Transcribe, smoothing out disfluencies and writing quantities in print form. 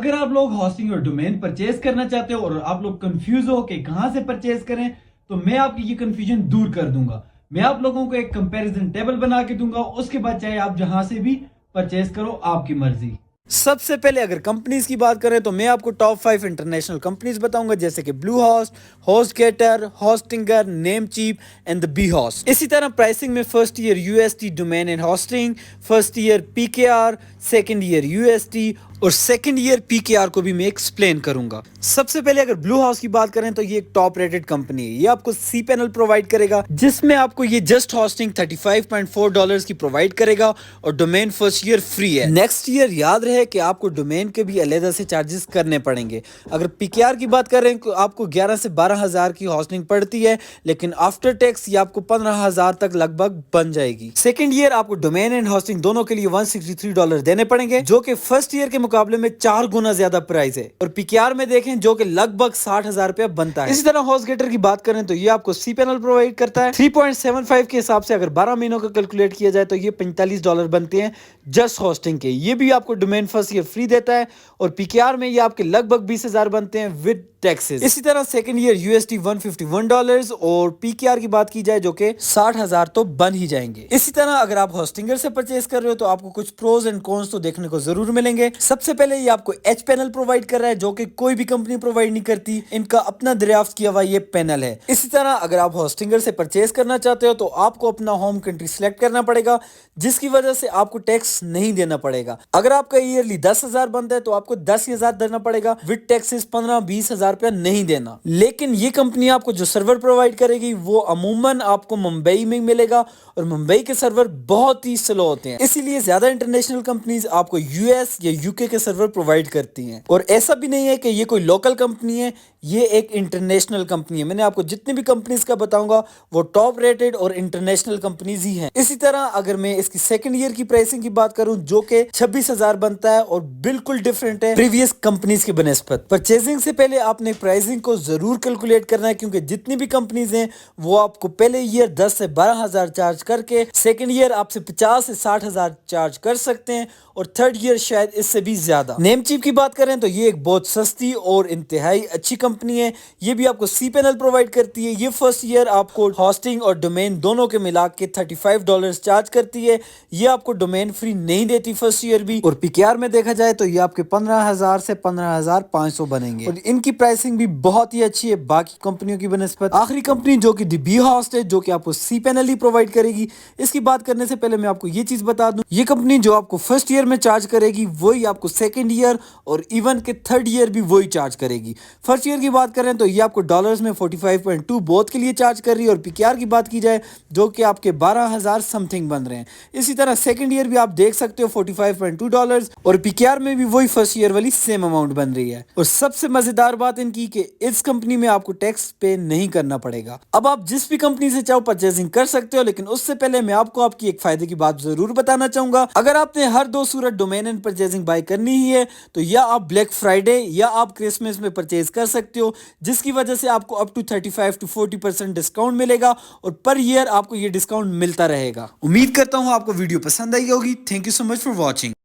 اگر آپ لوگ ہاسٹنگ اور ڈومین پرچیز کرنا چاہتے ہو اور آپ لوگ کنفیوز ہو کہ کہاں سے پرچیز کریں تو میں آپ کی یہ کنفیوژن دور کر دوں گا. میں آپ لوگوں کو ایک کمپیریزن ٹیبل بنا کے دوں گا, اس کے بعد چاہے آپ جہاں سے بھی پرچیز کرو, آپ کی مرضی. سب سے پہلے اگر کمپنیز کی بات کریں تو میں آپ کو ٹاپ 5 انٹرنیشنل کمپنیز بتاؤں گا, جیسے کہ Bluehost, host gator, Hostinger, Namecheap and B host. اسی طرح پرائسنگ میں first year USD domain and hosting, first year PKR, second year USD اور سیکنڈ ایئر PKR کو بھی میں ایکسپلین کروں گا. سب سے پہلے اگر بلو ہاؤس کی بات کریں تو یہ ایک ٹاپ ریٹڈ کمپنی ہے. یہ آپ کو سی پینل پرووائڈ کرے گا, جس میں آپ کو یہ جسٹ ہاسٹنگ $35.4 کی پرووائڈ کرے گا اور ڈومین فرسٹ ایئر فری ہے. نیکسٹ ایئر یاد رہے کہ آپ کو ڈومین کے بھی علیحدہ سے چارجز کرنے پڑیں گے. اگر PKR کی بات کریں تو آپ کو 11 سے 12 ہزار کی ہاسٹنگ پڑتی ہے, لیکن آفٹر ٹیکس یہ آپ کو 15 ہزار تک لگ بھگ بن جائے گی. سیکنڈ ایئر آپ کو ڈومین اینڈ ہاسٹنگ دونوں کے لیے $163 دینے پڑیں گے, جو کہ فرسٹ ایئر کے مقابلے میں 4 گنا زیادہ پرائز ہے. اور PKR میں دیکھیں جو کہ لگ بھگ 60,000 روپیہ بنتا ہے. اسی طرح ہوسٹ گیٹر کی بات کریں تو یہ آپ کو سی پینل پرووائڈ کرتا ہے. 3.75 کے حساب سے اگر 12 مہینوں کا کیلکولیٹ کیا جائے تو یہ $45 بنتے ہیں جسٹ ہاسٹنگ کے. یہ بھی آپ کو ڈومین فرسٹ ایئر فری دیتا ہے, اور PKR میں یہ آپ کے لگ بھگ 20,000 بنتے ہیں ود ٹیکسز. اسی طرح سیکنڈ ایئر USD $151 اور PKR کی بات کی جائے جو کہ 60,000 تو بن ہی جائیں گے. اسی طرح اگر آپ ہاسٹنگر سے پرچیز کر رہے ہو تو آپ کو کچھ پروز اینڈ کونس تو دیکھنے کو ضرور ملیں گے. سب سے پہلے یہ آپ کو ایچ پینل پرووائڈ کر رہا ہے, جو کہ کوئی بھی کمپنی پرووائڈ نہیں کرتی. ان کا اپنا دریافت کیا ہوا یہ پینل ہے. اسی طرح اگر آپ ہاسٹنگر سے پرچیز کرنا چاہتے ہو تو آپ کو اپنا ہوم کنٹری سلیکٹ کرنا پڑے گا, جس کی وجہ سے آپ کو ٹیکس نہیں دینا پڑے گا. اگر آپ کا ایئرلی 10,000 بنتا ہے تو آپ کو 10,000 دینا پڑے گا ود ٹیکسز. 15-20,000 روپیہ نہیں دینا. لیکن یہ کمپنی آپ کو جو سرور پرووائڈ کرے گی وہ عموماً آپ کو ممبئی میں ملے گا, اور ممبئی کے سرور بہت ہی سلو ہوتے ہیں. اسی لیے زیادہ انٹرنیشنل کمپنیز آپ کو US یا UK کے سرور پرووائڈ کرتی ہیں. اور ایسا بھی نہیں ہے کہ یہ کوئی لوکل کمپنی ہے, یہ ایک انٹرنیشنل کمپنی ہے. میں نے آپ کو جتنی بھی کمپنیز کا بتاؤں گا وہ ٹاپ ریٹڈ اور انٹرنیشنل کمپنیز ہی ہیں. اسی طرح اگر میں اس کی سیکنڈ ایئر کی پرائسنگ کی بات کروں جو کہ 26,000 بنتا ہے اور بالکل ڈیفرنٹ ہے پریویس کمپنیز کی بنسبت. پرچیزنگ سے پہلے آپ نے پرائسنگ کو ضرور کیلکولیٹ کرنا ہے, کیونکہ جتنی بھی کمپنیز ہیں وہ آپ کو پہلے ایئر 10 سے 12 ہزار چارج کر کے سیکنڈ ایئر آپ سے 50 سے 60 ہزار چارج کر سکتے ہیں, اور تھرڈ ایئر شاید اس سے بھی زیادہ. نیم چیپ کی بات کریں تو یہ ایک بہت سستی اور انتہائی اچھی کمپنی ہے. یہ بھی آپ کو سی پینل پرووائڈ کرتی ہے. یہ فرسٹ ایئر آپ کو ہاسٹنگ اور ڈومین دونوں کے ملا کے $35 چارج کرتی ہے. یہ آپ کو ڈومین فری نہیں دیتی فرسٹ ایئر بھی. اور PKR میں دیکھا جائے تو یہ آپ کے 15,000 سے 15,500 بنیں گے, اور ان کی پرائسنگ بھی بہت ہی اچھی ہے باقی کمپنیوں کی بنسبت. آخری کمپنی جو کہ دی بی ہاسٹ ہے, جو کہ آپ کو سی پینل ہی پرووائڈ کرے گی. اس کی بات کرنے سے پہلے میں آپ کو یہ چیز بتا دوں, یہ کمپنی جو آپ کو فرسٹ ایئر میں چارج کرے گی وہی آپ کو سیکنڈ ایئر اور ایون کہ تھرڈ ایئر بھی وہی چارج کرے گی. فرسٹ ایئر کی بات کریں تو یہ آپ کو ڈالرز میں 45.2 بوتھ کے لیے چارج کر رہی ہے, اور PKR کی بات کی جائے جو کہ آپ کے 12,000 سم تھنگ بن رہے ہیں. اسی طرح سیکنڈ ایئر بھی آپ دیکھ سکتے ہو $45.2, اور PKR میں بھی وہی فرسٹ ایئر والی سیم اماؤنٹ بن رہی ہے. اور سب سے مزیدار بات ان کی کہ اس کمپنی میں آپ کو ٹیکس پے نہیں کرنا پڑے گا. اب آپ جس بھی کمپنی سے چاہو پرچیزنگ کر سکتے ہو, لیکن اس سے پہلے میں آپ کو آپ کی ایک فائدے کی بات ضرور بتانا چاہوں گا. اگر آپ نے ہر 2 صورت ڈومین اینڈ پرچیزنگ بائی کرنی ہی ہے تو یا آپ بلیک فرائیڈے یا آپ کرسمس میں پرچیز کر سکتے ہو, جس کی وجہ سے آپ کو اپ ٹو 35-40% ڈسکاؤنٹ ملے گا, اور پر ایئر آپ کو یہ ڈسکاؤنٹ ملتا رہے گا. امید کرتا ہوں آپ کو ویڈیو پسند آئی ہوگی. Thank you so much for watching.